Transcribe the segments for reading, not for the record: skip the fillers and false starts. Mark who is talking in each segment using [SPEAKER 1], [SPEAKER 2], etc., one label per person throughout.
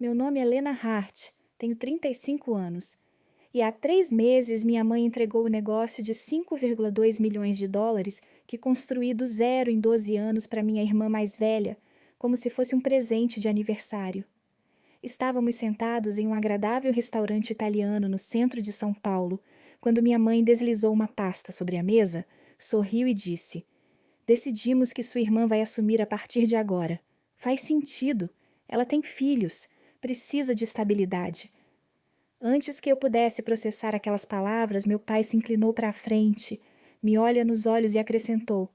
[SPEAKER 1] Meu nome é Lena Hart, tenho 35 anos. E há 3 meses minha mãe entregou o negócio de 5,2 milhões de dólares que construí do zero em 12 anos para minha irmã mais velha, como se fosse um presente de aniversário. Estávamos sentados em um agradável restaurante italiano no centro de São Paulo, quando minha mãe deslizou uma pasta sobre a mesa, sorriu e disse: Decidimos que sua irmã vai assumir a partir de agora. Faz sentido. Ela tem filhos. Precisa de estabilidade. Antes que eu pudesse processar aquelas palavras, meu pai se inclinou para a frente, me olha nos olhos e acrescentou: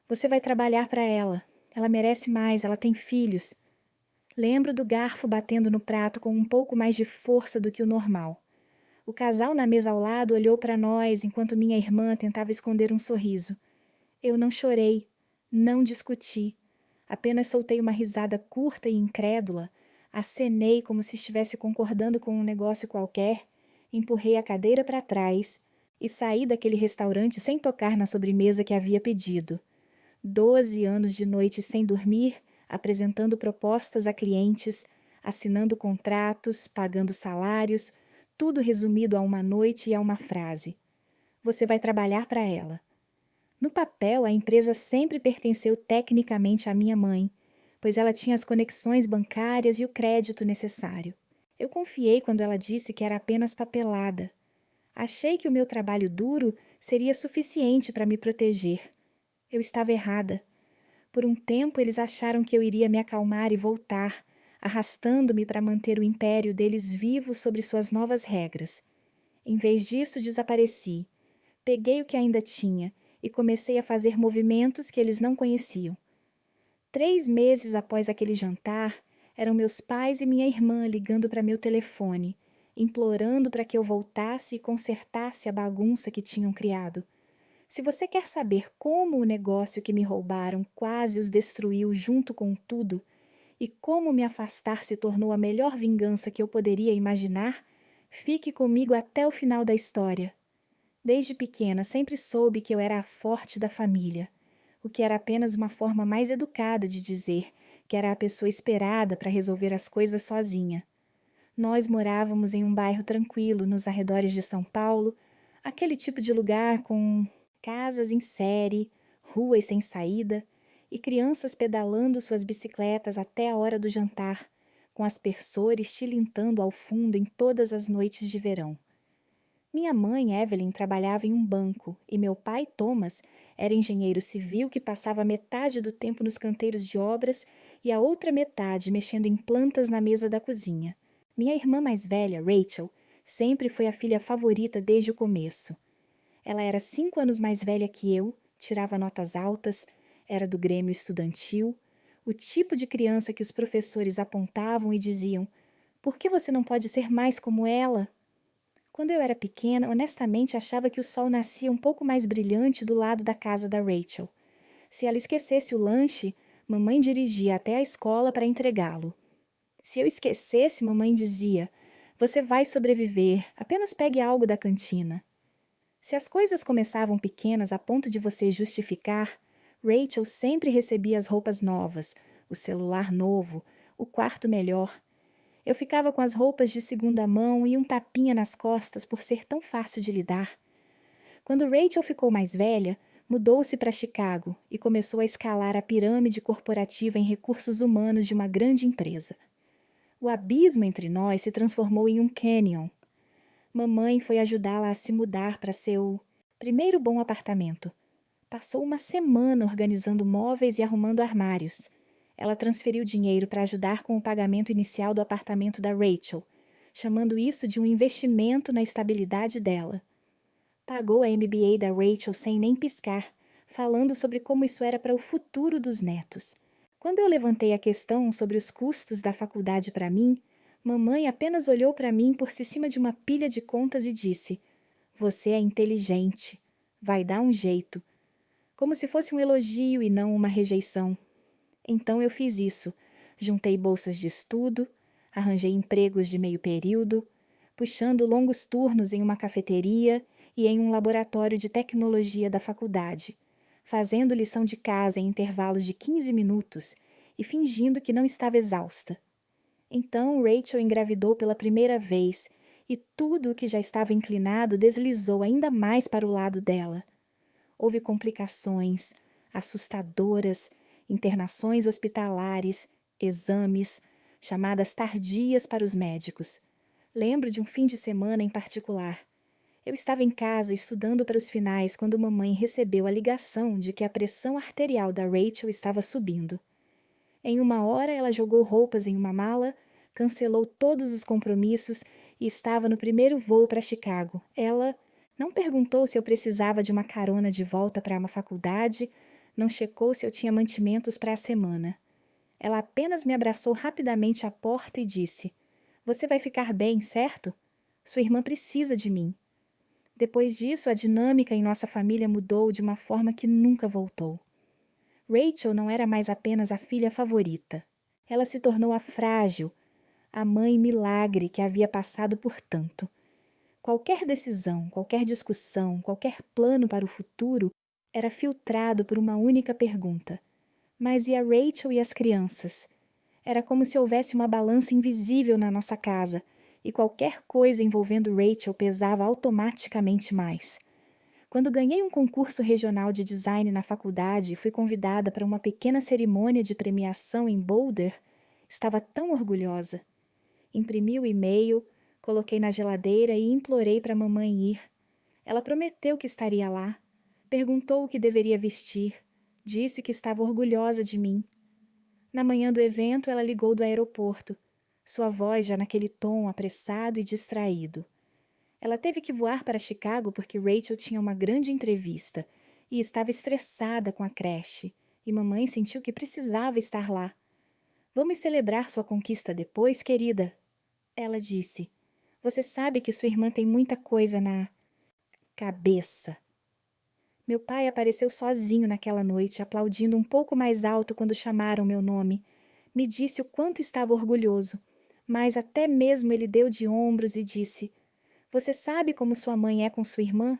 [SPEAKER 1] Você vai trabalhar para ela. Ela merece mais, ela tem filhos. Lembro do garfo batendo no prato com um pouco mais de força do que o normal. O casal na mesa ao lado olhou para nós enquanto minha irmã tentava esconder um sorriso. Eu não chorei, não discuti. Apenas soltei uma risada curta e incrédula, acenei como se estivesse concordando com um negócio qualquer, empurrei a cadeira para trás e saí daquele restaurante sem tocar na sobremesa que havia pedido. 12 anos de noite sem dormir, apresentando propostas a clientes, assinando contratos, pagando salários, tudo resumido a uma noite e a uma frase. Você vai trabalhar para ela. No papel, a empresa sempre pertenceu tecnicamente à minha mãe, pois ela tinha as conexões bancárias e o crédito necessário. Eu confiei quando ela disse que era apenas papelada. Achei que o meu trabalho duro seria suficiente para me proteger. Eu estava errada. Por um tempo, eles acharam que eu iria me acalmar e voltar, arrastando-me para manter o império deles vivo sobre suas novas regras. Em vez disso, desapareci. Peguei o que ainda tinha e comecei a fazer movimentos que eles não conheciam. 3 meses após aquele jantar, eram meus pais e minha irmã ligando para meu telefone, implorando para que eu voltasse e consertasse a bagunça que tinham criado. Se você quer saber como o negócio que me roubaram quase os destruiu junto com tudo, e como me afastar se tornou a melhor vingança que eu poderia imaginar, fique comigo até o final da história. Desde pequena sempre soube que eu era a forte da família, o que era apenas uma forma mais educada de dizer que era a pessoa esperada para resolver as coisas sozinha. Nós morávamos em um bairro tranquilo nos arredores de São Paulo, aquele tipo de lugar com casas em série, ruas sem saída e crianças pedalando suas bicicletas até a hora do jantar, com aspersores tilintando ao fundo em todas as noites de verão. Minha mãe, Evelyn, trabalhava em um banco e meu pai, Thomas, era engenheiro civil que passava metade do tempo nos canteiros de obras e a outra metade mexendo em plantas na mesa da cozinha. Minha irmã mais velha, Rachel, sempre foi a filha favorita desde o começo. Ela era 5 anos mais velha que eu, tirava notas altas, era do grêmio estudantil, o tipo de criança que os professores apontavam e diziam: "Por que você não pode ser mais como ela?" Quando eu era pequena, honestamente achava que o sol nascia um pouco mais brilhante do lado da casa da Rachel. Se ela esquecesse o lanche, mamãe dirigia até a escola para entregá-lo. Se eu esquecesse, mamãe dizia: Você vai sobreviver, apenas pegue algo da cantina. Se as coisas começavam pequenas a ponto de você justificar, Rachel sempre recebia as roupas novas, o celular novo, o quarto melhor. Eu ficava com as roupas de segunda mão e um tapinha nas costas por ser tão fácil de lidar. Quando Rachel ficou mais velha, mudou-se para Chicago e começou a escalar a pirâmide corporativa em recursos humanos de uma grande empresa. O abismo entre nós se transformou em um canyon. Mamãe foi ajudá-la a se mudar para seu primeiro bom apartamento. Passou uma semana organizando móveis e arrumando armários. Ela transferiu dinheiro para ajudar com o pagamento inicial do apartamento da Rachel, chamando isso de um investimento na estabilidade dela. Pagou a MBA da Rachel sem nem piscar, falando sobre como isso era para o futuro dos netos. Quando eu levantei a questão sobre os custos da faculdade para mim, mamãe apenas olhou para mim por cima de uma pilha de contas e disse: Você é inteligente. Vai dar um jeito. Como se fosse um elogio e não uma rejeição. Então eu fiz isso. Juntei bolsas de estudo, arranjei empregos de meio período, puxando longos turnos em uma cafeteria e em um laboratório de tecnologia da faculdade, fazendo lição de casa em intervalos de 15 minutos e fingindo que não estava exausta. Então Rachel engravidou pela primeira vez e tudo o que já estava inclinado deslizou ainda mais para o lado dela. Houve complicações assustadoras, internações hospitalares, exames, chamadas tardias para os médicos. Lembro de um fim de semana em particular. Eu estava em casa estudando para os finais quando mamãe recebeu a ligação de que a pressão arterial da Rachel estava subindo. Em 1 hora ela jogou roupas em uma mala, cancelou todos os compromissos e estava no primeiro voo para Chicago. Ela não perguntou se eu precisava de uma carona de volta para uma faculdade, não checou se eu tinha mantimentos para a semana. Ela apenas me abraçou rapidamente à porta e disse: "Você vai ficar bem, certo? Sua irmã precisa de mim." Depois disso, a dinâmica em nossa família mudou de uma forma que nunca voltou. Rachel não era mais apenas a filha favorita. Ela se tornou a frágil, a mãe milagre que havia passado por tanto. Qualquer decisão, qualquer discussão, qualquer plano para o futuro era filtrado por uma única pergunta: mas e a Rachel e as crianças? Era como se houvesse uma balança invisível na nossa casa, e qualquer coisa envolvendo Rachel pesava automaticamente mais. Quando ganhei um concurso regional de design na faculdade e fui convidada para uma pequena cerimônia de premiação em Boulder, estava tão orgulhosa. Imprimi o e-mail, coloquei na geladeira e implorei para a mamãe ir. Ela prometeu que estaria lá, perguntou o que deveria vestir, disse que estava orgulhosa de mim. Na manhã do evento, ela ligou do aeroporto, sua voz já naquele tom apressado e distraído. Ela teve que voar para Chicago porque Rachel tinha uma grande entrevista e estava estressada com a creche, e mamãe sentiu que precisava estar lá. "Vamos celebrar sua conquista depois, querida?" Ela disse. "Você sabe que sua irmã tem muita coisa na cabeça." Meu pai apareceu sozinho naquela noite, aplaudindo um pouco mais alto quando chamaram meu nome. Me disse o quanto estava orgulhoso, mas até mesmo ele deu de ombros e disse: "Você sabe como sua mãe é com sua irmã?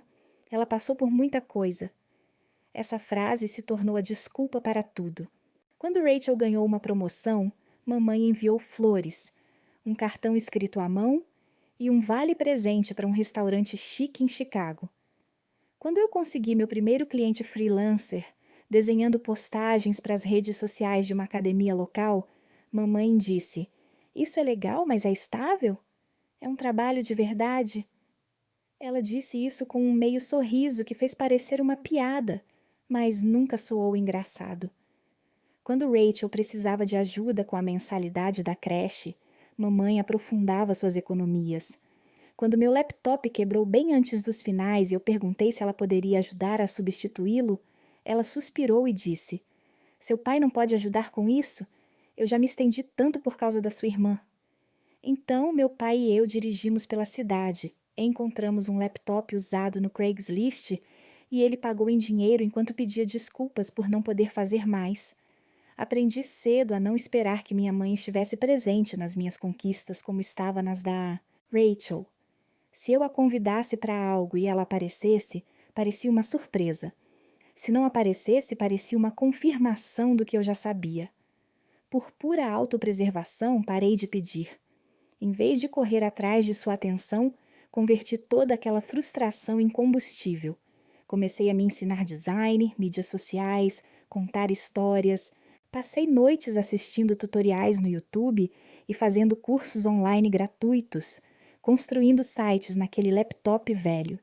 [SPEAKER 1] Ela passou por muita coisa." Essa frase se tornou a desculpa para tudo. Quando Rachel ganhou uma promoção, mamãe enviou flores, um cartão escrito à mão e um vale-presente para um restaurante chique em Chicago. Quando eu consegui meu primeiro cliente freelancer, desenhando postagens para as redes sociais de uma academia local, mamãe disse: "Isso é legal, mas é estável? É um trabalho de verdade?" Ela disse isso com um meio sorriso que fez parecer uma piada, mas nunca soou engraçado. Quando Rachel precisava de ajuda com a mensalidade da creche, mamãe aprofundava suas economias. Quando meu laptop quebrou bem antes dos finais e eu perguntei se ela poderia ajudar a substituí-lo, ela suspirou e disse: "Seu pai não pode ajudar com isso? Eu já me estendi tanto por causa da sua irmã." Então, meu pai e eu dirigimos pela cidade, encontramos um laptop usado no Craigslist e ele pagou em dinheiro enquanto pedia desculpas por não poder fazer mais. Aprendi cedo a não esperar que minha mãe estivesse presente nas minhas conquistas como estava nas da Rachel. Se eu a convidasse para algo e ela aparecesse, parecia uma surpresa. Se não aparecesse, parecia uma confirmação do que eu já sabia. Por pura autopreservação, parei de pedir. Em vez de correr atrás de sua atenção, converti toda aquela frustração em combustível. Comecei a me ensinar design, mídias sociais, contar histórias. Passei noites assistindo tutoriais no YouTube e fazendo cursos online gratuitos, construindo sites naquele laptop velho.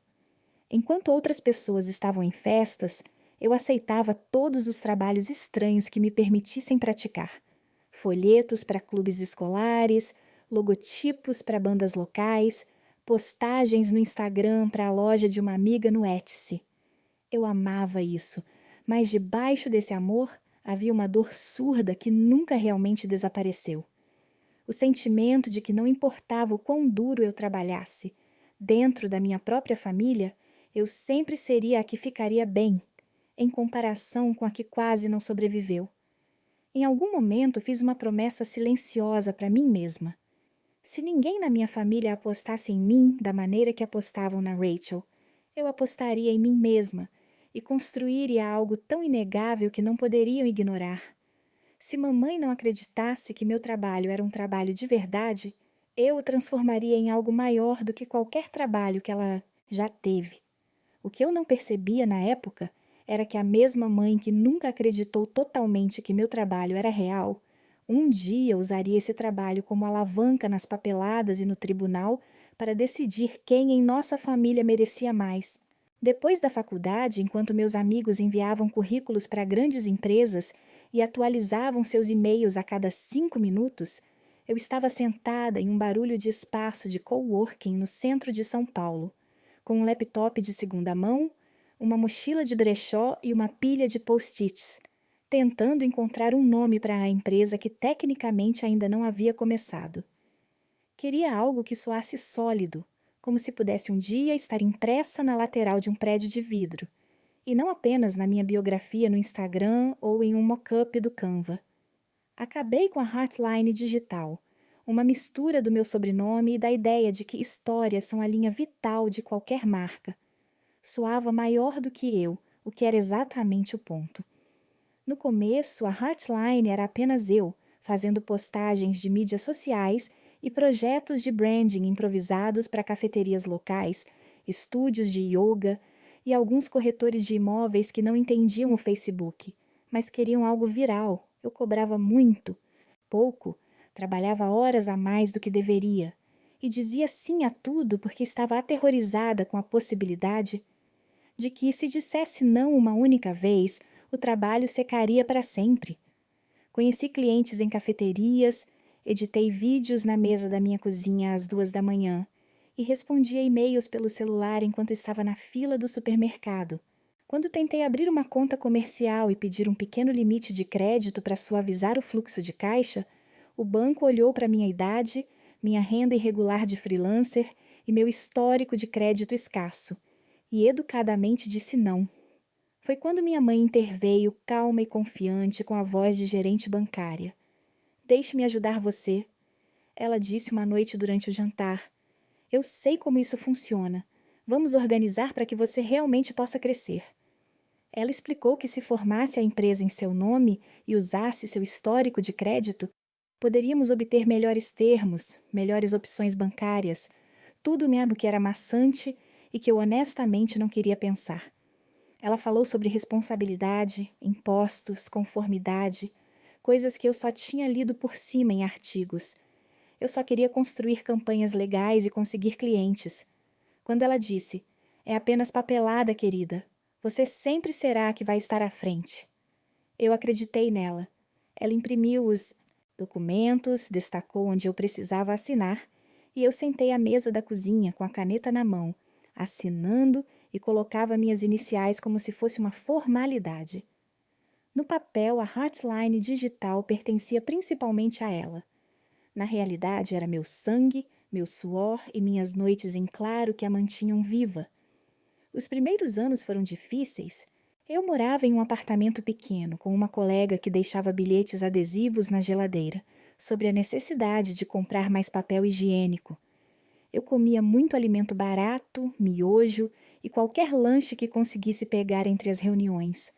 [SPEAKER 1] Enquanto outras pessoas estavam em festas, eu aceitava todos os trabalhos estranhos que me permitissem praticar. Folhetos para clubes escolares, logotipos para bandas locais, postagens no Instagram para a loja de uma amiga no Etsy. Eu amava isso, mas debaixo desse amor havia uma dor surda que nunca realmente desapareceu. O sentimento de que não importava o quão duro eu trabalhasse, dentro da minha própria família, eu sempre seria a que ficaria bem, em comparação com a que quase não sobreviveu. Em algum momento fiz uma promessa silenciosa para mim mesma. Se ninguém na minha família apostasse em mim da maneira que apostavam na Rachel, eu apostaria em mim mesma e construiria algo tão inegável que não poderiam ignorar. Se mamãe não acreditasse que meu trabalho era um trabalho de verdade, eu o transformaria em algo maior do que qualquer trabalho que ela já teve. O que eu não percebia na época era que a mesma mãe que nunca acreditou totalmente que meu trabalho era real, um dia usaria esse trabalho como alavanca nas papeladas e no tribunal para decidir quem em nossa família merecia mais. Depois da faculdade, enquanto meus amigos enviavam currículos para grandes empresas e atualizavam seus e-mails a cada 5 minutos, eu estava sentada em um barulho de espaço de coworking no centro de São Paulo, com um laptop de segunda mão, uma mochila de brechó e uma pilha de post-its, tentando encontrar um nome para a empresa que tecnicamente ainda não havia começado. Queria algo que soasse sólido, como se pudesse um dia estar impressa na lateral de um prédio de vidro, e não apenas na minha biografia no Instagram ou em um mock-up do Canva. Acabei com a Heartline Digital, uma mistura do meu sobrenome e da ideia de que histórias são a linha vital de qualquer marca. Soava maior do que eu, o que era exatamente o ponto. No começo, a Heartline era apenas eu, fazendo postagens de mídias sociais e projetos de branding improvisados para cafeterias locais, estúdios de yoga e alguns corretores de imóveis que não entendiam o Facebook, mas queriam algo viral. Eu cobrava muito, pouco, trabalhava horas a mais do que deveria e dizia sim a tudo porque estava aterrorizada com a possibilidade de que, se dissesse não uma única vez, o trabalho secaria para sempre. Conheci clientes em cafeterias, editei vídeos na mesa da minha cozinha às 2 da manhã e respondia e-mails pelo celular enquanto estava na fila do supermercado. Quando tentei abrir uma conta comercial e pedir um pequeno limite de crédito para suavizar o fluxo de caixa, o banco olhou para minha idade, minha renda irregular de freelancer e meu histórico de crédito escasso, e educadamente disse não. Foi quando minha mãe interveio, calma e confiante, com a voz de gerente bancária. Deixe-me ajudar você. Ela disse uma noite durante o jantar. Eu sei como isso funciona. Vamos organizar para que você realmente possa crescer. Ela explicou que se formasse a empresa em seu nome e usasse seu histórico de crédito, poderíamos obter melhores termos, melhores opções bancárias, tudo mesmo que era maçante e que eu honestamente não queria pensar. Ela falou sobre responsabilidade, impostos, conformidade, coisas que eu só tinha lido por cima em artigos. Eu só queria construir campanhas legais e conseguir clientes. Quando ela disse, é apenas papelada, querida. Você sempre será a que vai estar à frente. Eu acreditei nela. Ela imprimiu os documentos, destacou onde eu precisava assinar, e eu sentei à mesa da cozinha com a caneta na mão, assinando e colocava minhas iniciais como se fosse uma formalidade. No papel, a Heartline Digital pertencia principalmente a ela. Na realidade, era meu sangue, meu suor e minhas noites em claro que a mantinham viva. Os primeiros anos foram difíceis. Eu morava em um apartamento pequeno, com uma colega que deixava bilhetes adesivos na geladeira, sobre a necessidade de comprar mais papel higiênico. Eu comia muito alimento barato, miojo e qualquer lanche que conseguisse pegar entre as reuniões.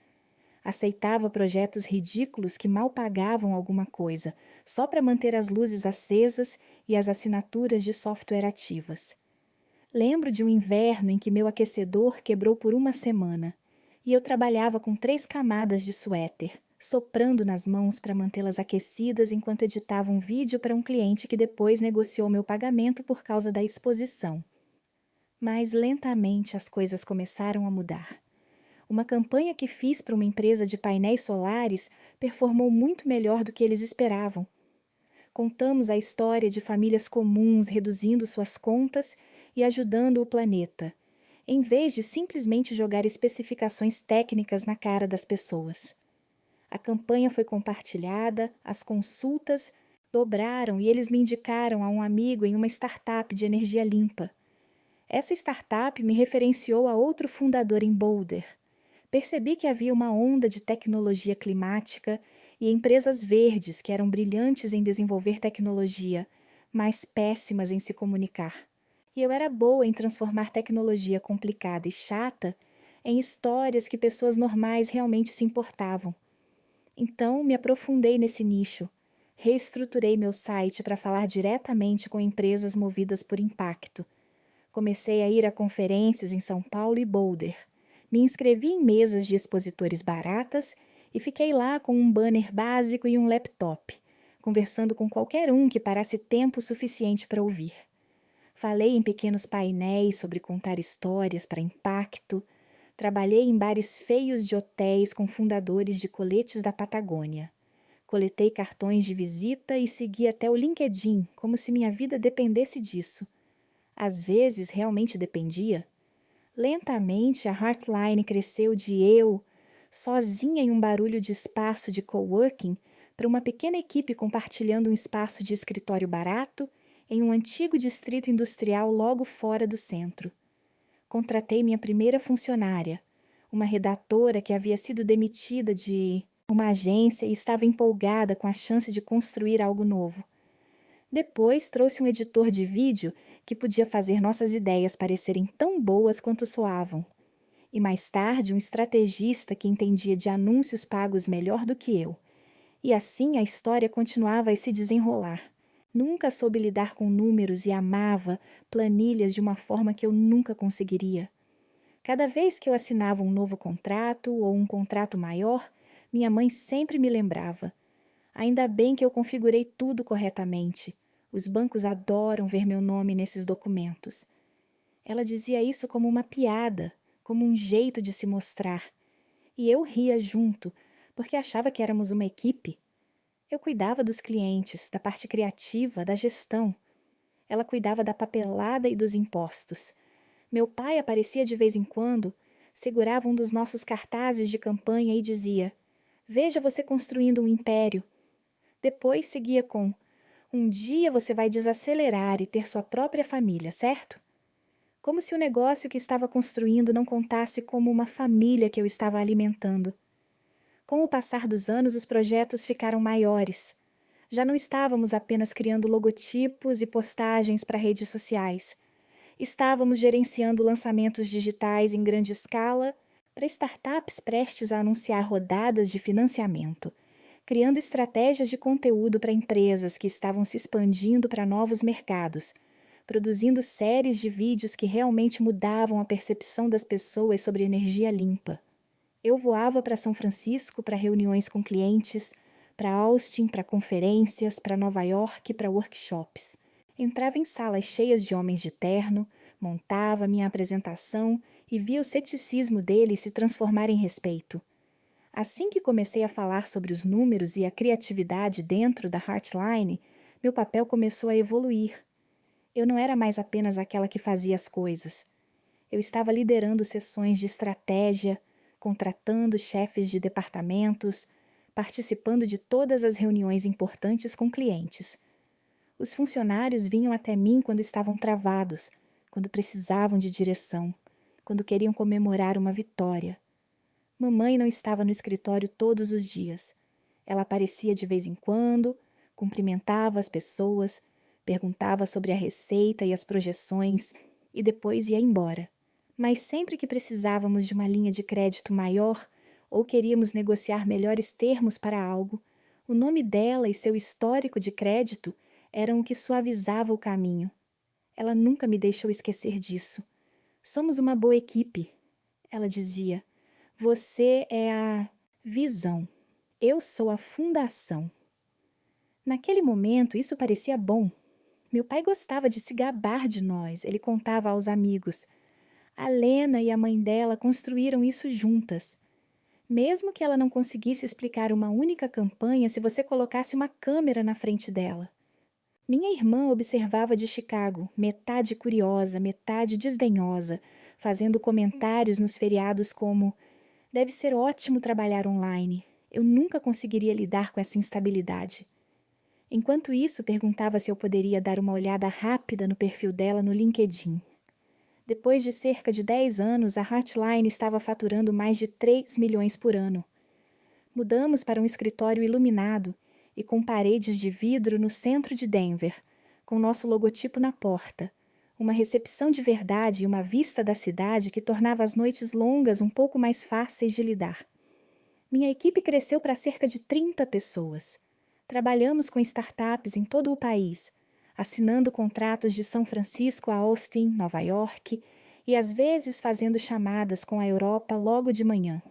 [SPEAKER 1] Aceitava projetos ridículos que mal pagavam alguma coisa, só para manter as luzes acesas e as assinaturas de software ativas. Lembro de um inverno em que meu aquecedor quebrou por uma semana, e eu trabalhava com 3 camadas de suéter, soprando nas mãos para mantê-las aquecidas enquanto editava um vídeo para um cliente que depois negociou meu pagamento por causa da exposição. Mas lentamente as coisas começaram a mudar. Uma campanha que fiz para uma empresa de painéis solares performou muito melhor do que eles esperavam. Contamos a história de famílias comuns reduzindo suas contas e ajudando o planeta, em vez de simplesmente jogar especificações técnicas na cara das pessoas. A campanha foi compartilhada, as consultas dobraram e eles me indicaram a um amigo em uma startup de energia limpa. Essa startup me referenciou a outro fundador em Boulder. Percebi que havia uma onda de tecnologia climática e empresas verdes que eram brilhantes em desenvolver tecnologia, mas péssimas em se comunicar. E eu era boa em transformar tecnologia complicada e chata em histórias que pessoas normais realmente se importavam. Então, me aprofundei nesse nicho. Reestruturei meu site para falar diretamente com empresas movidas por impacto. Comecei a ir a conferências em São Paulo e Boulder. Me inscrevi em mesas de expositores baratas e fiquei lá com um banner básico e um laptop, conversando com qualquer um que parasse tempo suficiente para ouvir. Falei em pequenos painéis sobre contar histórias para impacto. Trabalhei em bares feios de hotéis com fundadores de coletes da Patagônia. Coletei cartões de visita e segui até o LinkedIn, como se minha vida dependesse disso. Às vezes, realmente dependia. Lentamente, a Heartline cresceu de eu, sozinha em um barulho de espaço de coworking, para uma pequena equipe compartilhando um espaço de escritório barato em um antigo distrito industrial logo fora do centro. Contratei minha primeira funcionária, uma redatora que havia sido demitida de uma agência e estava empolgada com a chance de construir algo novo. Depois trouxe um editor de vídeo que podia fazer nossas ideias parecerem tão boas quanto soavam. E mais tarde um estrategista que entendia de anúncios pagos melhor do que eu. E assim a história continuava a se desenrolar. Nunca soube lidar com números e amava planilhas de uma forma que eu nunca conseguiria. Cada vez que eu assinava um novo contrato ou um contrato maior, minha mãe sempre me lembrava. Ainda bem que eu configurei tudo corretamente. Os bancos adoram ver meu nome nesses documentos. Ela dizia isso como uma piada, como um jeito de se mostrar. E eu ria junto, porque achava que éramos uma equipe. Eu cuidava dos clientes, da parte criativa, da gestão. Ela cuidava da papelada e dos impostos. Meu pai aparecia de vez em quando, segurava um dos nossos cartazes de campanha e dizia: "Veja você construindo um império." Depois seguia com: "Um dia você vai desacelerar e ter sua própria família, certo?" Como se o negócio que estava construindo não contasse como uma família que eu estava alimentando. Com o passar dos anos, os projetos ficaram maiores. Já não estávamos apenas criando logotipos e postagens para redes sociais. Estávamos gerenciando lançamentos digitais em grande escala para startups prestes a anunciar rodadas de financiamento, criando estratégias de conteúdo para empresas que estavam se expandindo para novos mercados, produzindo séries de vídeos que realmente mudavam a percepção das pessoas sobre energia limpa. Eu voava para São Francisco para reuniões com clientes, para Austin, para conferências, para Nova York, para workshops. Entrava em salas cheias de homens de terno, montava minha apresentação e via o ceticismo deles se transformar em respeito. Assim que comecei a falar sobre os números e a criatividade dentro da Heartline, meu papel começou a evoluir. Eu não era mais apenas aquela que fazia as coisas. Eu estava liderando sessões de estratégia, contratando chefes de departamentos, participando de todas as reuniões importantes com clientes. Os funcionários vinham até mim quando estavam travados, quando precisavam de direção, quando queriam comemorar uma vitória. Mamãe não estava no escritório todos os dias. Ela aparecia de vez em quando, cumprimentava as pessoas, perguntava sobre a receita e as projeções e depois ia embora. Mas sempre que precisávamos de uma linha de crédito maior ou queríamos negociar melhores termos para algo, o nome dela e seu histórico de crédito eram o que suavizava o caminho. Ela nunca me deixou esquecer disso. "Somos uma boa equipe", ela dizia. "Você é a visão. Eu sou a fundação." Naquele momento, isso parecia bom. Meu pai gostava de se gabar de nós, ele contava aos amigos. A Lena e a mãe dela construíram isso juntas. Mesmo que ela não conseguisse explicar uma única campanha se você colocasse uma câmera na frente dela. Minha irmã observava de Chicago, metade curiosa, metade desdenhosa, fazendo comentários nos feriados como: "Deve ser ótimo trabalhar online. Eu nunca conseguiria lidar com essa instabilidade." Enquanto isso, perguntava se eu poderia dar uma olhada rápida no perfil dela no LinkedIn. Depois de cerca de 10 anos, a Heartline estava faturando mais de 3 milhões por ano. Mudamos para um escritório iluminado e com paredes de vidro no centro de Denver, com nosso logotipo na porta, uma recepção de verdade e uma vista da cidade que tornava as noites longas um pouco mais fáceis de lidar. Minha equipe cresceu para cerca de 30 pessoas. Trabalhamos com startups em todo o país, assinando contratos de São Francisco a Austin, Nova York, e às vezes fazendo chamadas com a Europa logo de manhã.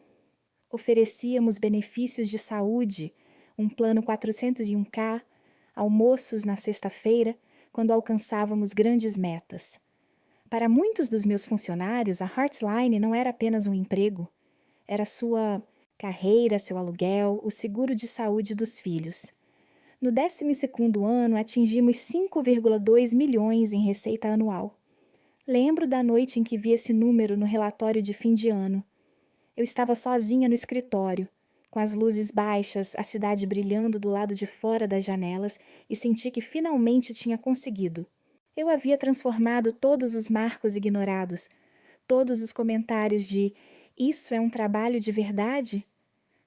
[SPEAKER 1] Oferecíamos benefícios de saúde, um plano 401k, almoços na sexta-feira, quando alcançávamos grandes metas. Para muitos dos meus funcionários, a Heartline não era apenas um emprego, era sua carreira, seu aluguel, o seguro de saúde dos filhos. No 12º ano, atingimos 5,2 milhões em receita anual. Lembro da noite em que vi esse número no relatório de fim de ano. Eu estava sozinha no escritório, com as luzes baixas, a cidade brilhando do lado de fora das janelas, e senti que finalmente tinha conseguido. Eu havia transformado todos os marcos ignorados, todos os comentários de "isso é um trabalho de verdade?"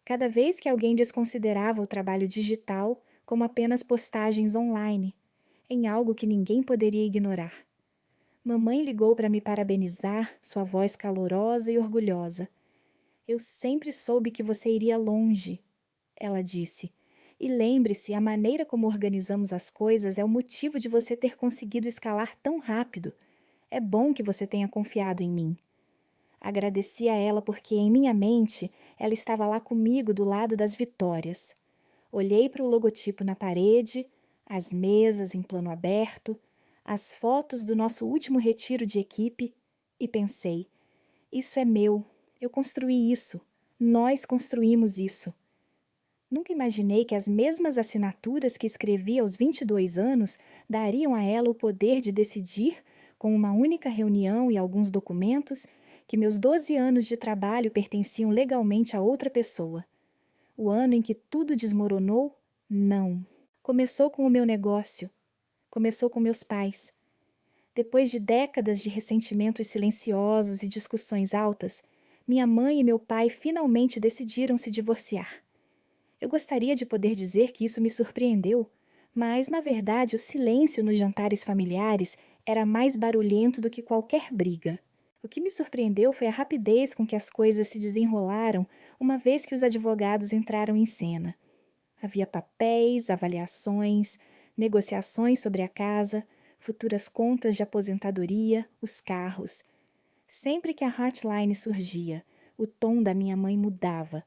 [SPEAKER 1] Cada vez que alguém desconsiderava o trabalho digital como apenas postagens online, em algo que ninguém poderia ignorar. Mamãe ligou para me parabenizar, sua voz calorosa e orgulhosa. "Eu sempre soube que você iria longe", ela disse. "E lembre-se, a maneira como organizamos as coisas é o motivo de você ter conseguido escalar tão rápido. É bom que você tenha confiado em mim." Agradeci a ela porque, em minha mente, ela estava lá comigo do lado das vitórias. Olhei para o logotipo na parede, as mesas em plano aberto, as fotos do nosso último retiro de equipe e pensei: isso é meu, eu construí isso, nós construímos isso. Nunca imaginei que as mesmas assinaturas que escrevi aos 22 anos dariam a ela o poder de decidir, com uma única reunião e alguns documentos, que meus 12 anos de trabalho pertenciam legalmente a outra pessoa. O ano em que tudo desmoronou? Não. Começou com o meu negócio. Começou com meus pais. Depois de décadas de ressentimentos silenciosos e discussões altas, minha mãe e meu pai finalmente decidiram se divorciar. Eu gostaria de poder dizer que isso me surpreendeu, mas, na verdade, o silêncio nos jantares familiares era mais barulhento do que qualquer briga. O que me surpreendeu foi a rapidez com que as coisas se desenrolaram uma vez que os advogados entraram em cena. Havia papéis, avaliações, negociações sobre a casa, futuras contas de aposentadoria, os carros. Sempre que a Heartline surgia, o tom da minha mãe mudava.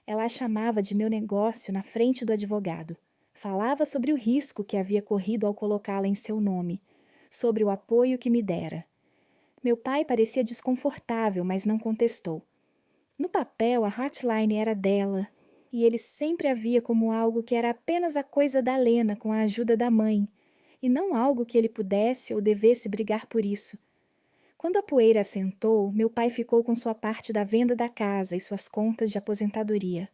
[SPEAKER 1] Ela a chamava de meu negócio na frente do advogado. Falava sobre o risco que havia corrido ao colocá-la em seu nome, sobre o apoio que me dera. Meu pai parecia desconfortável, mas não contestou. No papel, a Heartline era dela, e ele sempre a via como algo que era apenas a coisa da Lena com a ajuda da mãe, e não algo que ele pudesse ou devesse brigar por isso. Quando a poeira assentou, meu pai ficou com sua parte da venda da casa e suas contas de aposentadoria.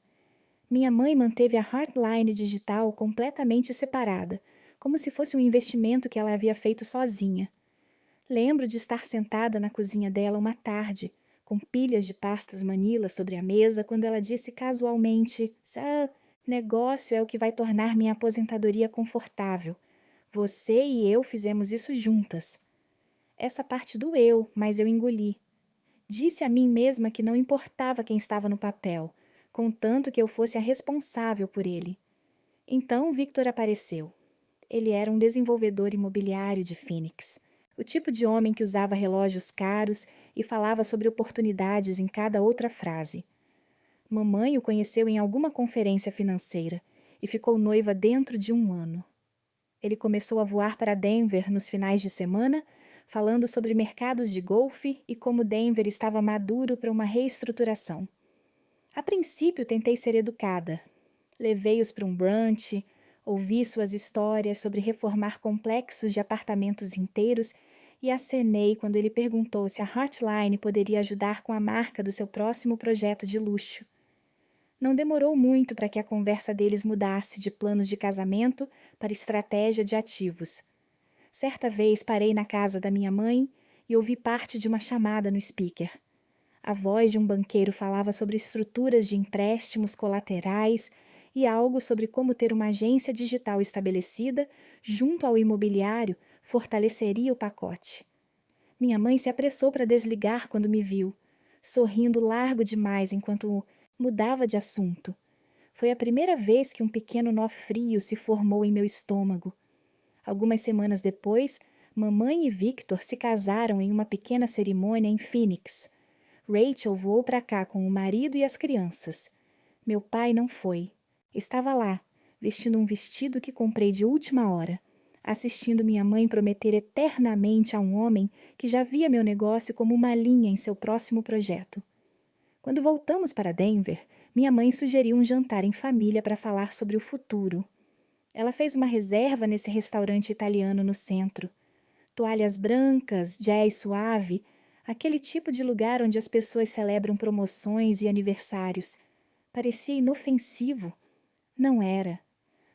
[SPEAKER 1] Minha mãe manteve a Heartline digital completamente separada, como se fosse um investimento que ela havia feito sozinha. Lembro de estar sentada na cozinha dela uma tarde, com pilhas de pastas Manila sobre a mesa, quando ela disse casualmente: negócio é o que vai tornar minha aposentadoria confortável. Você e eu fizemos isso juntas." Essa parte doeu, mas eu engoli. Disse a mim mesma que não importava quem estava no papel, contanto que eu fosse a responsável por ele. Então Victor apareceu. Ele era um desenvolvedor imobiliário de Phoenix. O tipo de homem que usava relógios caros e falava sobre oportunidades em cada outra frase. Mamãe o conheceu em alguma conferência financeira e ficou noiva dentro de 1 ano. Ele começou a voar para Denver nos finais de semana, falando sobre mercados de golfe e como Denver estava maduro para uma reestruturação. A princípio tentei ser educada. Levei-os para um brunch, ouvi suas histórias sobre reformar complexos de apartamentos inteiros e acenei quando ele perguntou se a Heartline poderia ajudar com a marca do seu próximo projeto de luxo. Não demorou muito para que a conversa deles mudasse de planos de casamento para estratégia de ativos. Certa vez parei na casa da minha mãe e ouvi parte de uma chamada no speaker. A voz de um banqueiro falava sobre estruturas de empréstimos colaterais e algo sobre como ter uma agência digital estabelecida junto ao imobiliário fortaleceria o pacote. Minha mãe se apressou para desligar quando me viu, sorrindo largo demais enquanto Mudava de assunto. Foi a primeira vez que um pequeno nó frio se formou em meu estômago. Algumas semanas depois, mamãe e Victor se casaram em uma pequena cerimônia em Phoenix. Rachel voou para cá com o marido e as crianças. Meu pai não foi. Estava lá, vestindo um vestido que comprei de última hora, assistindo minha mãe prometer eternamente a um homem que já via meu negócio como uma linha em seu próximo projeto. Quando voltamos para Denver, minha mãe sugeriu um jantar em família para falar sobre o futuro. Ela fez uma reserva nesse restaurante italiano no centro. Toalhas brancas, jazz suave, aquele tipo de lugar onde as pessoas celebram promoções e aniversários. Parecia inofensivo. Não era.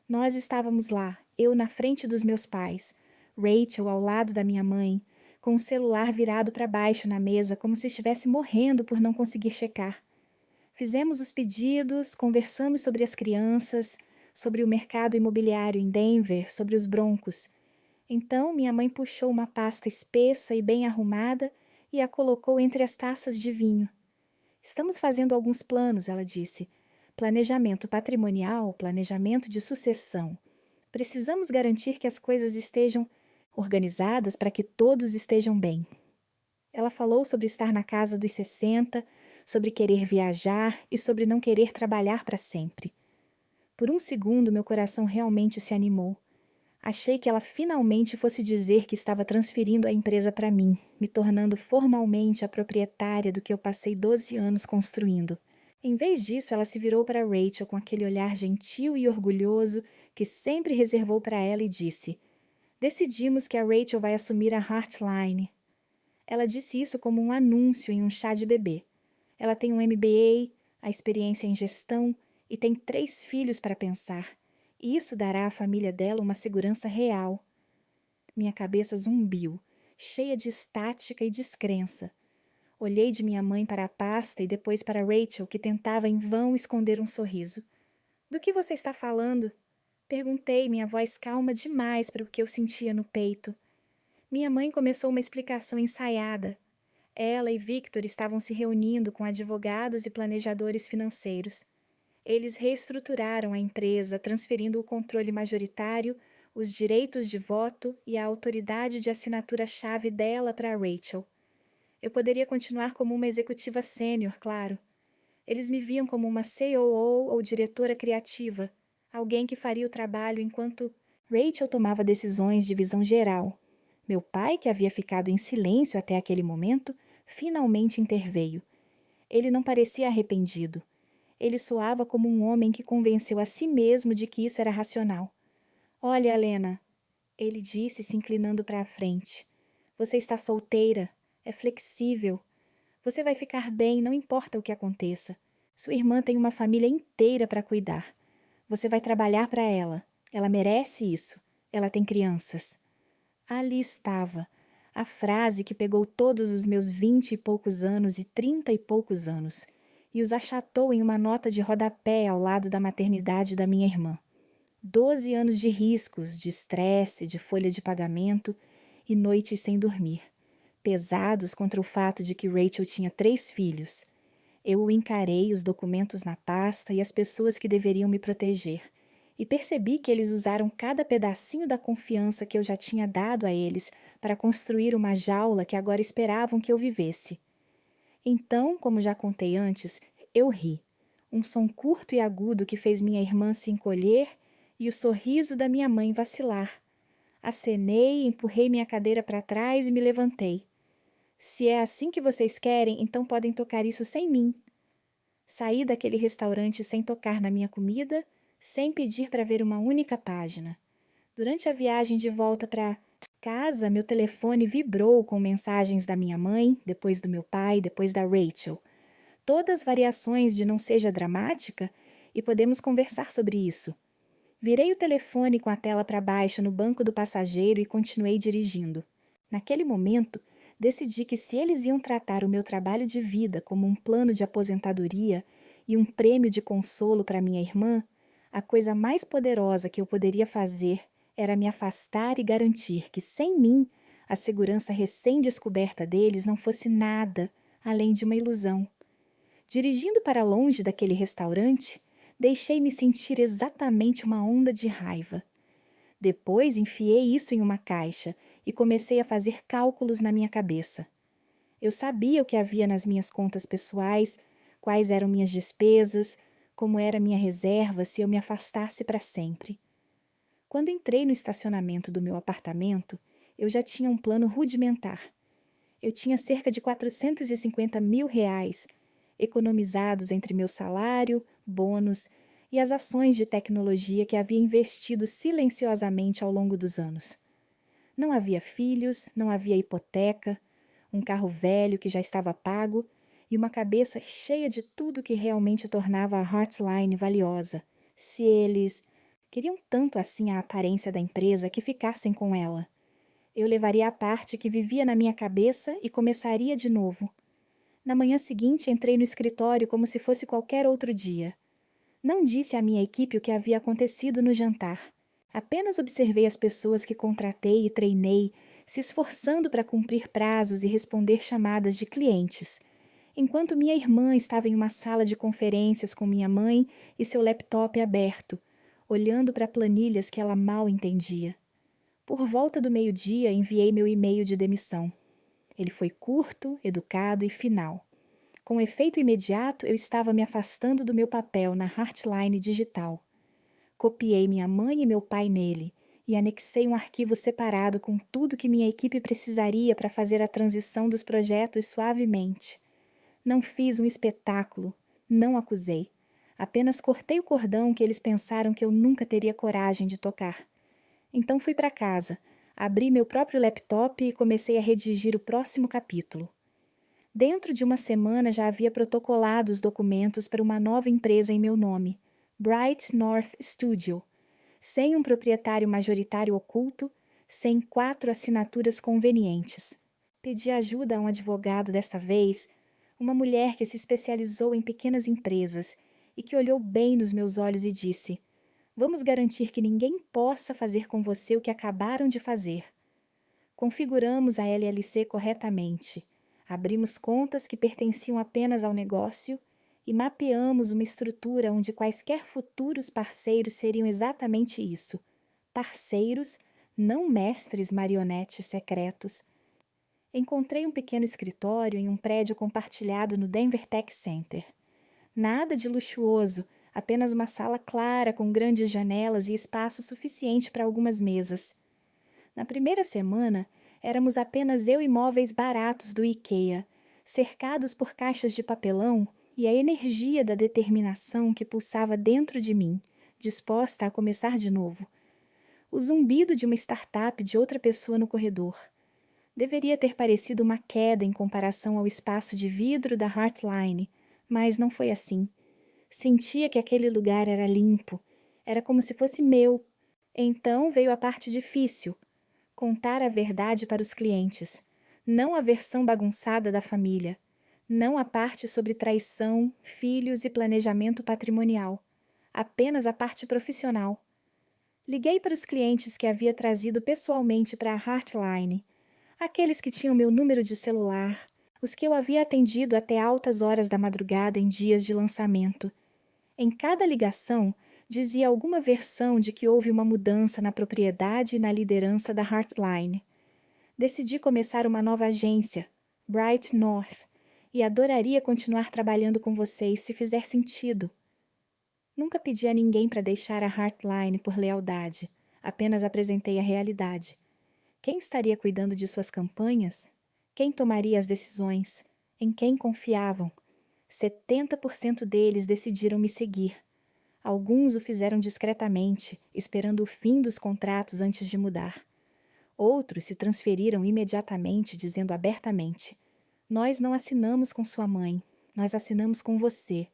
[SPEAKER 1] Nós estávamos lá, eu na frente dos meus pais, Rachel ao lado da minha mãe, com o celular virado para baixo na mesa, como se estivesse morrendo por não conseguir checar. Fizemos os pedidos, conversamos sobre as crianças, sobre o mercado imobiliário em Denver, sobre os Broncos. Então minha mãe puxou uma pasta espessa e bem arrumada e a colocou entre as taças de vinho. Estamos fazendo alguns planos, ela disse. Planejamento patrimonial, planejamento de sucessão. Precisamos garantir que as coisas estejam organizadas para que todos estejam bem. Ela falou sobre estar na casa dos 60, sobre querer viajar e sobre não querer trabalhar para sempre. Por um segundo, meu coração realmente se animou. Achei que ela finalmente fosse dizer que estava transferindo a empresa para mim, me tornando formalmente a proprietária do que eu passei 12 anos construindo. Em vez disso, ela se virou para Rachel com aquele olhar gentil e orgulhoso que sempre reservou para ela e disse: "Decidimos que a Rachel vai assumir a Heartline." Ela disse isso como um anúncio em um chá de bebê. Ela tem um MBA, a experiência em gestão e tem 3 filhos para pensar. E isso dará à família dela uma segurança real. Minha cabeça zumbiu, cheia de estática e descrença. Olhei de minha mãe para a pasta e depois para Rachel, que tentava em vão esconder um sorriso. "Do que você está falando?" Perguntei, minha voz calma demais para o que eu sentia no peito. Minha mãe começou uma explicação ensaiada. Ela e Victor estavam se reunindo com advogados e planejadores financeiros. Eles reestruturaram a empresa, transferindo o controle majoritário, os direitos de voto e a autoridade de assinatura-chave dela para Rachel. Eu poderia continuar como uma executiva sênior, claro. Eles me viam como uma COO ou diretora criativa, alguém que faria o trabalho enquanto Rachel tomava decisões de visão geral. Meu pai, que havia ficado em silêncio até aquele momento, finalmente interveio. Ele não parecia arrependido. Ele soava como um homem que convenceu a si mesmo de que isso era racional. "Olha, Helena", ele disse, se inclinando para a frente. "Você está solteira, é flexível. Você vai ficar bem, não importa o que aconteça. Sua irmã tem uma família inteira para cuidar. Você vai trabalhar para ela. Ela merece isso. Ela tem crianças." Ali estava, a frase que pegou todos os meus 20 e poucos anos e 30 e poucos anos, e os achatou em uma nota de rodapé ao lado da maternidade da minha irmã. 12 anos de riscos, de estresse, de folha de pagamento e noites sem dormir, pesados contra o fato de que Rachel tinha 3 filhos. Eu encarei os documentos na pasta e as pessoas que deveriam me proteger, e percebi que eles usaram cada pedacinho da confiança que eu já tinha dado a eles para construir uma jaula que agora esperavam que eu vivesse. Então, como já contei antes, eu ri. Um som curto e agudo que fez minha irmã se encolher e o sorriso da minha mãe vacilar. Acenei, empurrei minha cadeira para trás e me levantei. "Se é assim que vocês querem, então podem tocar isso sem mim." Saí daquele restaurante sem tocar na minha comida, sem pedir para ver uma única página. Durante a viagem de volta para casa, meu telefone vibrou com mensagens da minha mãe, depois do meu pai, depois da Rachel. Todas variações de "não seja dramática" e podemos conversar sobre isso. Virei o telefone com a tela para baixo no banco do passageiro e continuei dirigindo. Naquele momento, decidi que se eles iam tratar o meu trabalho de vida como um plano de aposentadoria e um prêmio de consolo para minha irmã, a coisa mais poderosa que eu poderia fazer era me afastar e garantir que, sem mim, a segurança recém-descoberta deles não fosse nada além de uma ilusão. Dirigindo para longe daquele restaurante, deixei-me sentir exatamente uma onda de raiva. Depois enfiei isso em uma caixa e comecei a fazer cálculos na minha cabeça. Eu sabia o que havia nas minhas contas pessoais, quais eram minhas despesas, como era minha reserva se eu me afastasse para sempre. Quando entrei no estacionamento do meu apartamento, eu já tinha um plano rudimentar. Eu tinha cerca de R$ 450 mil economizados entre meu salário, bônus e as ações de tecnologia que havia investido silenciosamente ao longo dos anos. Não havia filhos, não havia hipoteca, um carro velho que já estava pago e uma cabeça cheia de tudo que realmente tornava a Heartline valiosa. Se eles queriam tanto assim a aparência da empresa que ficassem com ela. Eu levaria a parte que vivia na minha cabeça e começaria de novo. Na manhã seguinte, entrei no escritório como se fosse qualquer outro dia. Não disse à minha equipe o que havia acontecido no jantar. Apenas observei as pessoas que contratei e treinei, se esforçando para cumprir prazos e responder chamadas de clientes, enquanto minha irmã estava em uma sala de conferências com minha mãe e seu laptop aberto, olhando para planilhas que ela mal entendia. Por volta do meio-dia, enviei meu e-mail de demissão. Ele foi curto, educado e final. Com efeito imediato, eu estava me afastando do meu papel na Heartline digital. Copiei minha mãe e meu pai nele e anexei um arquivo separado com tudo que minha equipe precisaria para fazer a transição dos projetos suavemente. Não fiz um espetáculo, não acusei. Apenas cortei o cordão que eles pensaram que eu nunca teria coragem de tocar. Então fui para casa, abri meu próprio laptop e comecei a redigir o próximo capítulo. Dentro de uma semana já havia protocolado os documentos para uma nova empresa em meu nome, Bright North Studio, sem um proprietário majoritário oculto, sem 4 assinaturas convenientes. Pedi ajuda a um advogado desta vez, uma mulher que se especializou em pequenas empresas e que olhou bem nos meus olhos e disse: "Vamos garantir que ninguém possa fazer com você o que acabaram de fazer." Configuramos a LLC corretamente. Abrimos contas que pertenciam apenas ao negócio e mapeamos uma estrutura onde quaisquer futuros parceiros seriam exatamente isso: parceiros, não mestres marionetes secretos. Encontrei um pequeno escritório em um prédio compartilhado no Denver Tech Center. Nada de luxuoso, apenas uma sala clara com grandes janelas e espaço suficiente para algumas mesas. Na primeira semana, éramos apenas eu e móveis baratos do IKEA, cercados por caixas de papelão e a energia da determinação que pulsava dentro de mim, disposta a começar de novo. O zumbido de uma startup de outra pessoa no corredor. Deveria ter parecido uma queda em comparação ao espaço de vidro da Heartline, mas não foi assim. Sentia que aquele lugar era limpo, era como se fosse meu. Então veio a parte difícil: contar a verdade para os clientes, não a versão bagunçada da família, não a parte sobre traição, filhos e planejamento patrimonial, apenas a parte profissional. Liguei para os clientes que havia trazido pessoalmente para a Heartline, aqueles que tinham meu número de celular, os que eu havia atendido até altas horas da madrugada em dias de lançamento. Em cada ligação, dizia alguma versão de que houve uma mudança na propriedade e na liderança da Heartline. Decidi começar uma nova agência, Bright North, e adoraria continuar trabalhando com vocês se fizer sentido. Nunca pedi a ninguém para deixar a Heartline por lealdade, apenas apresentei a realidade. Quem estaria cuidando de suas campanhas? Quem tomaria as decisões? Em quem confiavam? 70% deles decidiram me seguir. Alguns o fizeram discretamente, esperando o fim dos contratos antes de mudar. Outros se transferiram imediatamente, dizendo abertamente: "Nós não assinamos com sua mãe, nós assinamos com você."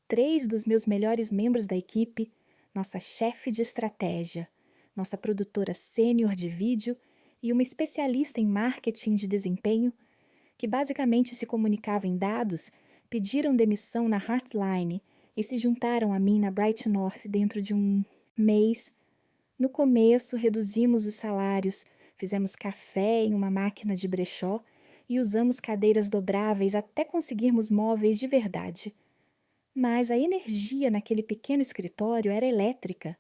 [SPEAKER 1] 3 dos meus melhores membros da equipe, nossa chefe de estratégia, nossa produtora sênior de vídeo e uma especialista em marketing de desempenho, que basicamente se comunicava em dados, pediram demissão na Heartline e se juntaram a mim na Bright North dentro de um mês. No começo, reduzimos os salários, fizemos café em uma máquina de brechó e usamos cadeiras dobráveis até conseguirmos móveis de verdade. Mas a energia naquele pequeno escritório era elétrica.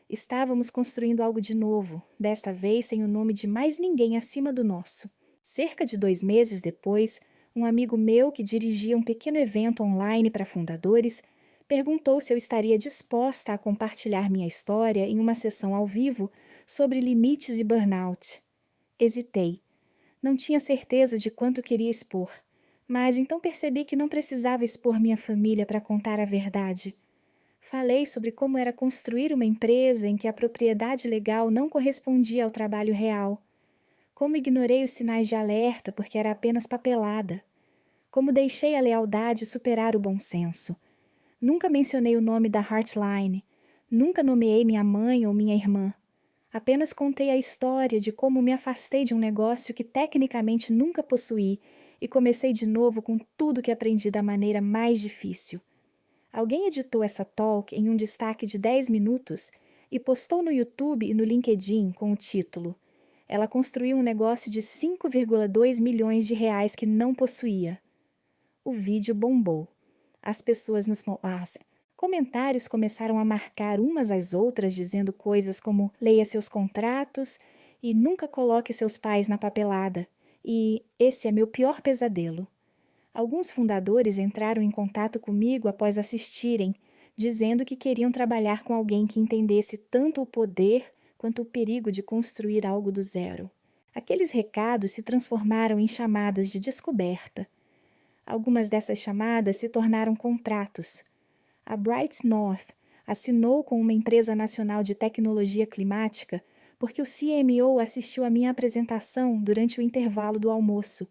[SPEAKER 1] Estávamos construindo algo de novo, desta vez sem o nome de mais ninguém acima do nosso. Cerca de 2 meses depois, um amigo meu que dirigia um pequeno evento online para fundadores perguntou se eu estaria disposta a compartilhar minha história em uma sessão ao vivo sobre limites e burnout. Hesitei. Não tinha certeza de quanto queria expor, mas então percebi que não precisava expor minha família para contar a verdade. Falei sobre como era construir uma empresa em que a propriedade legal não correspondia ao trabalho real. Como ignorei os sinais de alerta porque era apenas papelada. Como deixei a lealdade superar o bom senso. Nunca mencionei o nome da Heartline. Nunca nomeei minha mãe ou minha irmã. Apenas contei a história de como me afastei de um negócio que tecnicamente nunca possuí e comecei de novo com tudo que aprendi da maneira mais difícil. Alguém editou essa talk em um destaque de 10 minutos e postou no YouTube e no LinkedIn com o título "Ela construiu um negócio de 5,2 milhões de reais que não possuía". O vídeo bombou. As pessoas nos comentários começaram a marcar umas às outras dizendo coisas como "leia seus contratos" e "nunca coloque seus pais na papelada" e "esse é meu pior pesadelo". Alguns fundadores entraram em contato comigo após assistirem, dizendo que queriam trabalhar com alguém que entendesse tanto o poder quanto o perigo de construir algo do zero. Aqueles recados se transformaram em chamadas de descoberta. Algumas dessas chamadas se tornaram contratos. A Bright North assinou com uma empresa nacional de tecnologia climática porque o CMO assistiu à minha apresentação durante o intervalo do almoço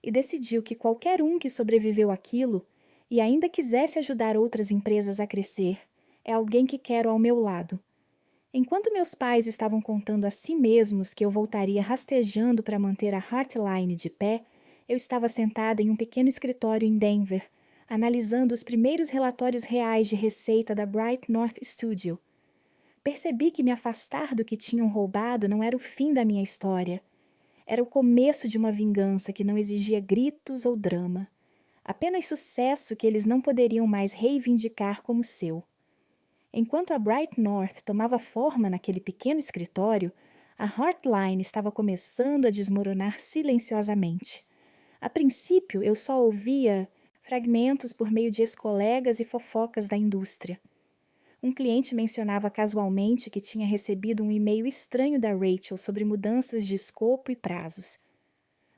[SPEAKER 1] e decidiu que qualquer um que sobreviveu àquilo e ainda quisesse ajudar outras empresas a crescer é alguém que quero ao meu lado. Enquanto meus pais estavam contando a si mesmos que eu voltaria rastejando para manter a Heartline de pé, eu estava sentada em um pequeno escritório em Denver, analisando os primeiros relatórios reais de receita da Bright North Studio. Percebi que me afastar do que tinham roubado não era o fim da minha história. Era o começo de uma vingança que não exigia gritos ou drama. Apenas sucesso que eles não poderiam mais reivindicar como seu. Enquanto a Bright North tomava forma naquele pequeno escritório, a Heartline estava começando a desmoronar silenciosamente. A princípio, eu só ouvia fragmentos por meio de ex-colegas e fofocas da indústria. Um cliente mencionava casualmente que tinha recebido um e-mail estranho da Rachel sobre mudanças de escopo e prazos.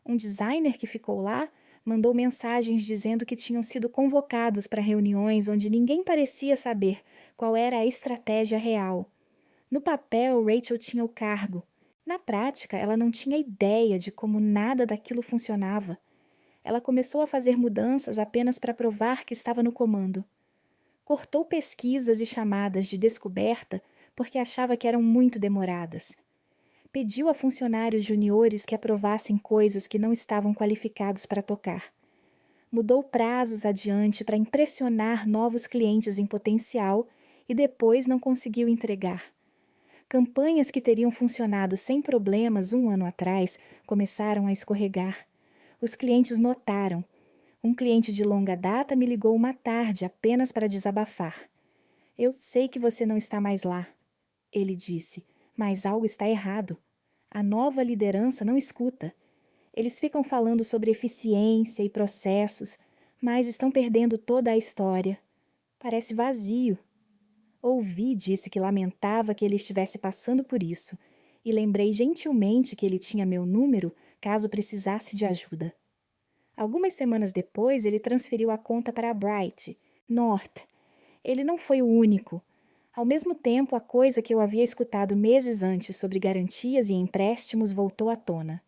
[SPEAKER 1] Um designer que ficou lá mandou mensagens dizendo que tinham sido convocados para reuniões onde ninguém parecia saber qual era a estratégia real. No papel, Rachel tinha o cargo. Na prática, ela não tinha ideia de como nada daquilo funcionava. Ela começou a fazer mudanças apenas para provar que estava no comando. Cortou pesquisas e chamadas de descoberta porque achava que eram muito demoradas. Pediu a funcionários juniores que aprovassem coisas que não estavam qualificados para tocar. Mudou prazos adiante para impressionar novos clientes em potencial e depois não conseguiu entregar. Campanhas que teriam funcionado sem problemas 1 ano atrás começaram a escorregar. Os clientes notaram. Um cliente de longa data me ligou uma tarde apenas para desabafar. "Eu sei que você não está mais lá", ele disse, "mas algo está errado. A nova liderança não escuta. Eles ficam falando sobre eficiência e processos, mas estão perdendo toda a história. Parece vazio." Ouvi, disse que lamentava que ele estivesse passando por isso, e lembrei gentilmente que ele tinha meu número caso precisasse de ajuda. Algumas semanas depois, ele transferiu a conta para a Bright North. Ele não foi o único. Ao mesmo tempo, a coisa que eu havia escutado meses antes sobre garantias e empréstimos voltou à tona.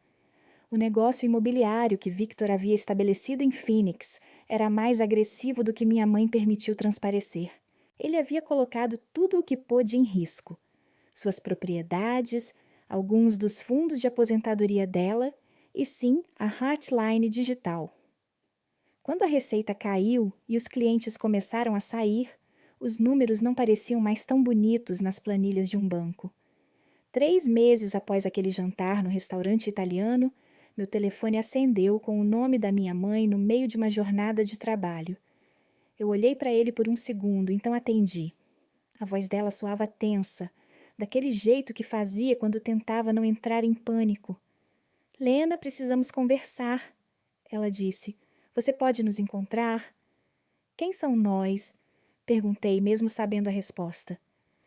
[SPEAKER 1] O negócio imobiliário que Victor havia estabelecido em Phoenix era mais agressivo do que minha mãe permitiu transparecer. Ele havia colocado tudo o que pôde em risco. Suas propriedades, alguns dos fundos de aposentadoria dela e sim a Heartline digital. Quando a receita caiu e os clientes começaram a sair, os números não pareciam mais tão bonitos nas planilhas de um banco. 3 meses após aquele jantar no restaurante italiano, Meu telefone acendeu com o nome da minha mãe no meio de uma jornada de trabalho. Eu olhei para ele por um segundo, então atendi. A voz dela soava tensa, daquele jeito que fazia quando tentava não entrar em pânico. Lena, precisamos conversar, ela disse. Você pode nos encontrar? Quem são nós? Perguntei, mesmo sabendo a resposta.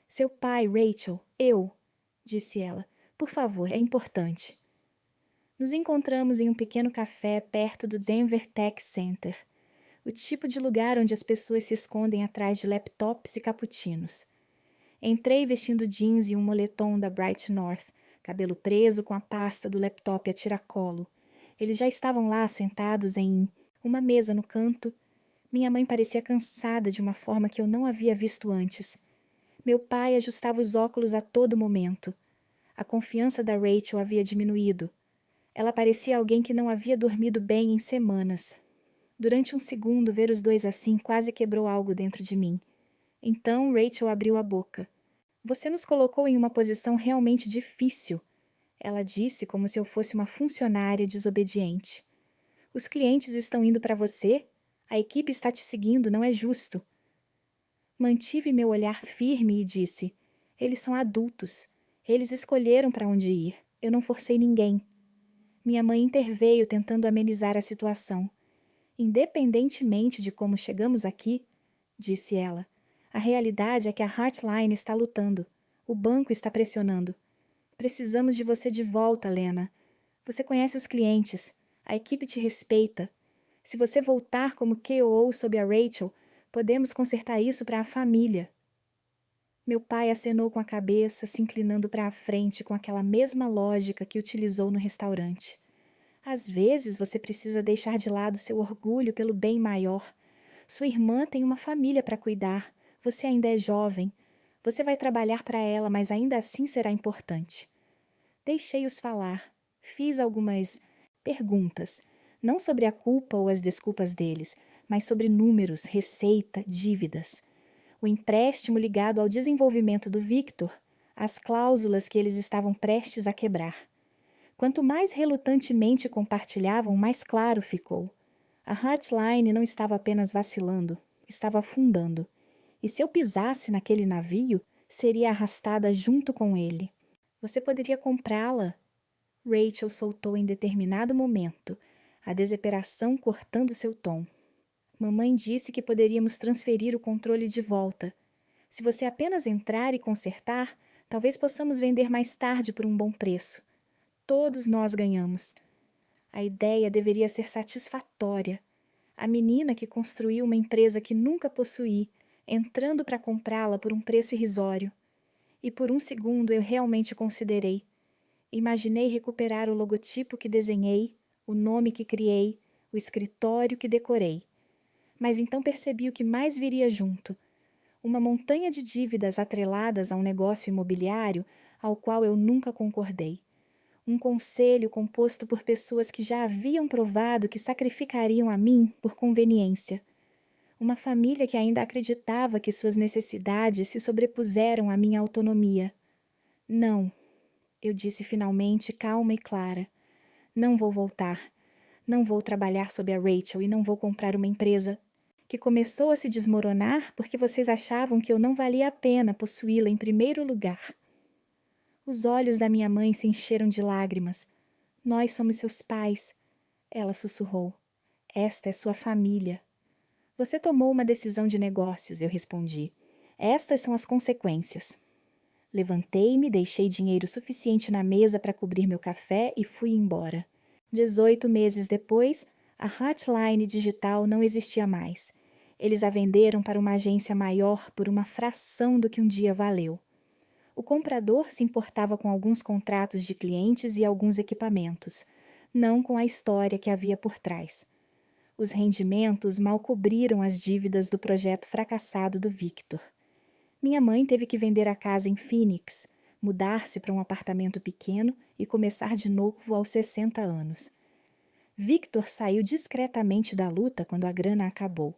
[SPEAKER 1] Seu pai, Rachel, eu, disse ela. Por favor, é importante. Nos encontramos em um pequeno café perto do Denver Tech Center, o tipo de lugar onde as pessoas se escondem atrás de laptops e cappuccinos. Entrei vestindo jeans e um moletom da Bright North, cabelo preso com a pasta do laptop a tiracolo. Eles já estavam lá sentados em uma mesa no canto. Minha mãe parecia cansada de uma forma que eu não havia visto antes. Meu pai ajustava os óculos a todo momento. A confiança da Rachel havia diminuído. Ela parecia alguém que não havia dormido bem em semanas. Durante um segundo, ver os dois assim quase quebrou algo dentro de mim. Então Rachel abriu a boca. Você nos colocou em uma posição realmente difícil, ela disse como se eu fosse uma funcionária desobediente. Os clientes estão indo para você? A equipe está te seguindo, não é justo. Mantive meu olhar firme e disse, eles são adultos. Eles escolheram para onde ir. Eu não forcei ninguém. Minha mãe interveio tentando amenizar a situação. Independentemente de como chegamos aqui, disse ela, a realidade é que a Heartline está lutando. O banco está pressionando. Precisamos de você de volta, Lena. Você conhece os clientes. A equipe te respeita. Se você voltar como KO sob a Rachel, podemos consertar isso para a família. Meu pai acenou com a cabeça, se inclinando para a frente com aquela mesma lógica que utilizou no restaurante. Às vezes você precisa deixar de lado seu orgulho pelo bem maior. Sua irmã tem uma família para cuidar. Você ainda é jovem. Você vai trabalhar para ela, mas ainda assim será importante. Deixei-os falar. Fiz algumas perguntas, não sobre a culpa ou as desculpas deles, mas sobre números, receita, dívidas. O empréstimo ligado ao desenvolvimento do Victor, as cláusulas que eles estavam prestes a quebrar. Quanto mais relutantemente compartilhavam, mais claro ficou. A Heartline não estava apenas vacilando, estava afundando. E se eu pisasse naquele navio, seria arrastada junto com ele. Você poderia comprá-la? Rachel soltou em determinado momento, a desesperação cortando seu tom. Mamãe disse que poderíamos transferir o controle de volta. Se você apenas entrar e consertar, talvez possamos vender mais tarde por um bom preço. Todos nós ganhamos. A ideia deveria ser satisfatória. A menina que construiu uma empresa que nunca possuí, entrando para comprá-la por um preço irrisório. E por um segundo eu realmente considerei. Imaginei recuperar o logotipo que desenhei, o nome que criei, o escritório que decorei. Mas então percebi o que mais viria junto. Uma montanha de dívidas atreladas a um negócio imobiliário ao qual eu nunca concordei. Um conselho composto por pessoas que já haviam provado que sacrificariam a mim por conveniência. Uma família que ainda acreditava que suas necessidades se sobrepuseram à minha autonomia. Não, eu disse finalmente, calma e clara. Não vou voltar. Não vou trabalhar sob a Rachel e não vou comprar uma empresa que começou a se desmoronar porque vocês achavam que eu não valia a pena possuí-la em primeiro lugar. Os olhos da minha mãe se encheram de lágrimas. Nós somos seus pais, ela sussurrou. Esta é sua família. Você tomou uma decisão de negócios, eu respondi. Estas são as consequências. Levantei-me, deixei dinheiro suficiente na mesa para cobrir meu café e fui embora. 18 meses depois, a Heartline Digital não existia mais. Eles a venderam para uma agência maior por uma fração do que um dia valeu. O comprador se importava com alguns contratos de clientes e alguns equipamentos, não com a história que havia por trás. Os rendimentos mal cobriram as dívidas do projeto fracassado do Victor. Minha mãe teve que vender a casa em Phoenix, mudar-se para um apartamento pequeno e começar de novo aos 60 anos. Victor saiu discretamente da luta quando a grana acabou.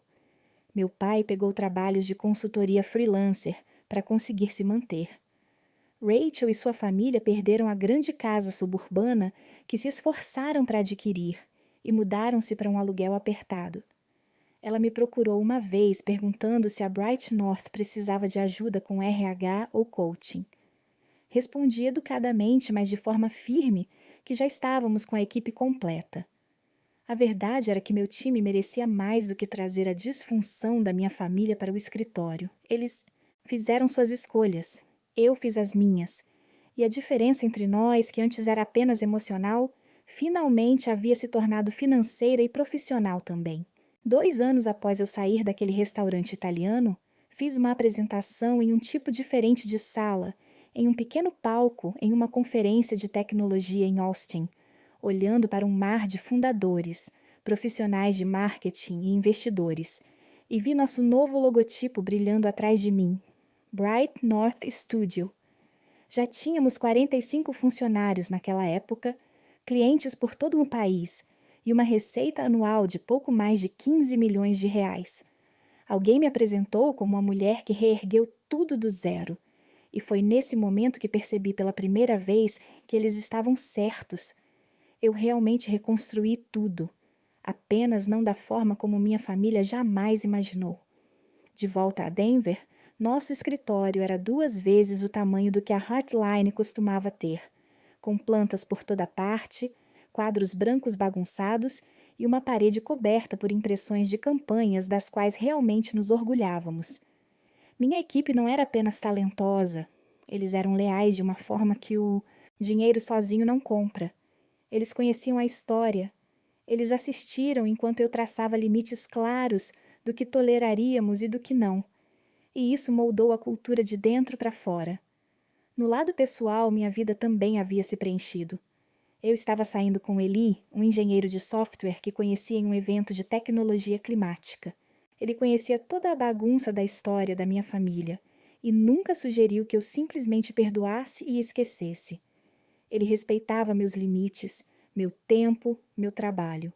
[SPEAKER 1] Meu pai pegou trabalhos de consultoria freelancer para conseguir se manter. Rachel e sua família perderam a grande casa suburbana que se esforçaram para adquirir e mudaram-se para um aluguel apertado. Ela me procurou uma vez perguntando se a Bright North precisava de ajuda com RH ou coaching. Respondi educadamente, mas de forma firme, que já estávamos com a equipe completa. A verdade era que meu time merecia mais do que trazer a disfunção da minha família para o escritório. Eles fizeram suas escolhas, eu fiz as minhas, e a diferença entre nós, que antes era apenas emocional, finalmente havia se tornado financeira e profissional também. 2 anos após eu sair daquele restaurante italiano, fiz uma apresentação em um tipo diferente de sala, em um pequeno palco, em uma conferência de tecnologia em Austin, olhando para um mar de fundadores, profissionais de marketing e investidores, e vi nosso novo logotipo brilhando atrás de mim, Bright North Studio. Já tínhamos 45 funcionários naquela época, clientes por todo o país e uma receita anual de pouco mais de 15 milhões de reais. Alguém me apresentou como uma mulher que reergueu tudo do zero, e foi nesse momento que percebi pela primeira vez que eles estavam certos. Eu realmente reconstruí tudo, apenas não da forma como minha família jamais imaginou. De volta a Denver, nosso escritório era 2 vezes o tamanho do que a Heartline costumava ter, com plantas por toda parte, quadros brancos bagunçados e uma parede coberta por impressões de campanhas das quais realmente nos orgulhávamos. Minha equipe não era apenas talentosa, eles eram leais de uma forma que o dinheiro sozinho não compra. Eles conheciam a história. Eles assistiram enquanto eu traçava limites claros do que toleraríamos e do que não. E isso moldou a cultura de dentro para fora. No lado pessoal, minha vida também havia se preenchido. Eu estava saindo com Eli, um engenheiro de software que conheci em um evento de tecnologia climática. Ele conhecia toda a bagunça da história da minha família e nunca sugeriu que eu simplesmente perdoasse e esquecesse. Ele respeitava meus limites, meu tempo, meu trabalho.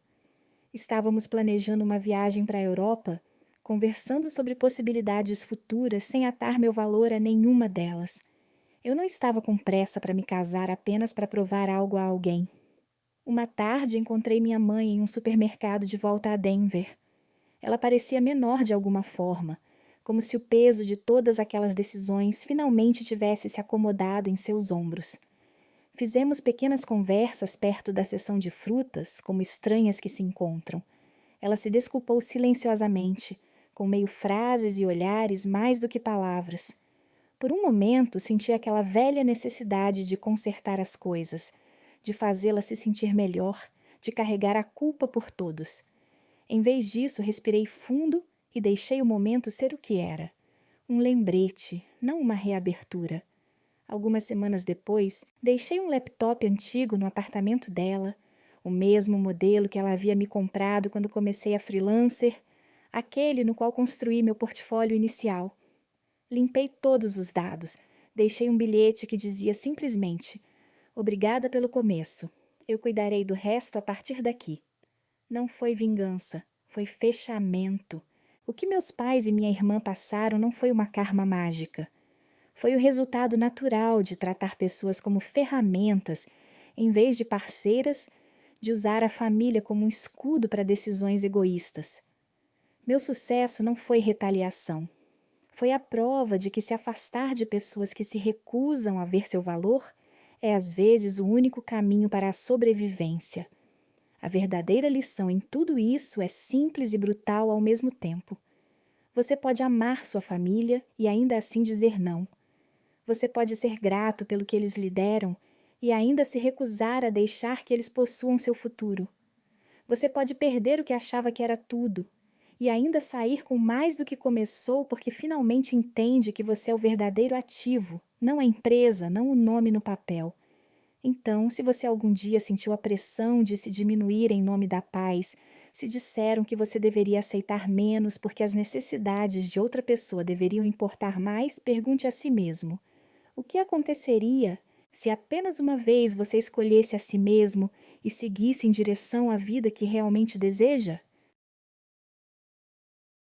[SPEAKER 1] Estávamos planejando uma viagem para a Europa, conversando sobre possibilidades futuras sem atar meu valor a nenhuma delas. Eu não estava com pressa para me casar apenas para provar algo a alguém. Uma tarde encontrei minha mãe em um supermercado de volta a Denver. Ela parecia menor de alguma forma, como se o peso de todas aquelas decisões finalmente tivesse se acomodado em seus ombros. Fizemos pequenas conversas perto da seção de frutas, como estranhas que se encontram. Ela se desculpou silenciosamente, com meio frases e olhares mais do que palavras. Por um momento senti aquela velha necessidade de consertar as coisas, de fazê-la se sentir melhor, de carregar a culpa por todos. Em vez disso, respirei fundo e deixei o momento ser o que era. Um lembrete, não uma reabertura. Algumas semanas depois, deixei um laptop antigo no apartamento dela, o mesmo modelo que ela havia me comprado quando comecei a freelancer, aquele no qual construí meu portfólio inicial. Limpei todos os dados, deixei um bilhete que dizia simplesmente: "Obrigada pelo começo. Eu cuidarei do resto a partir daqui." Não foi vingança, foi fechamento. O que meus pais e minha irmã passaram não foi uma karma mágica. Foi o resultado natural de tratar pessoas como ferramentas, em vez de parceiras, de usar a família como um escudo para decisões egoístas. Meu sucesso não foi retaliação. Foi a prova de que se afastar de pessoas que se recusam a ver seu valor é às vezes o único caminho para a sobrevivência. A verdadeira lição em tudo isso é simples e brutal ao mesmo tempo. Você pode amar sua família e ainda assim dizer não. Você pode ser grato pelo que eles lhe deram e ainda se recusar a deixar que eles possuam seu futuro. Você pode perder o que achava que era tudo e ainda sair com mais do que começou porque finalmente entende que você é o verdadeiro ativo, não a empresa, não o nome no papel. Então, se você algum dia sentiu a pressão de se diminuir em nome da paz, se disseram que você deveria aceitar menos porque as necessidades de outra pessoa deveriam importar mais, pergunte a si mesmo: o que aconteceria se apenas uma vez você escolhesse a si mesmo e seguisse em direção à vida que realmente deseja?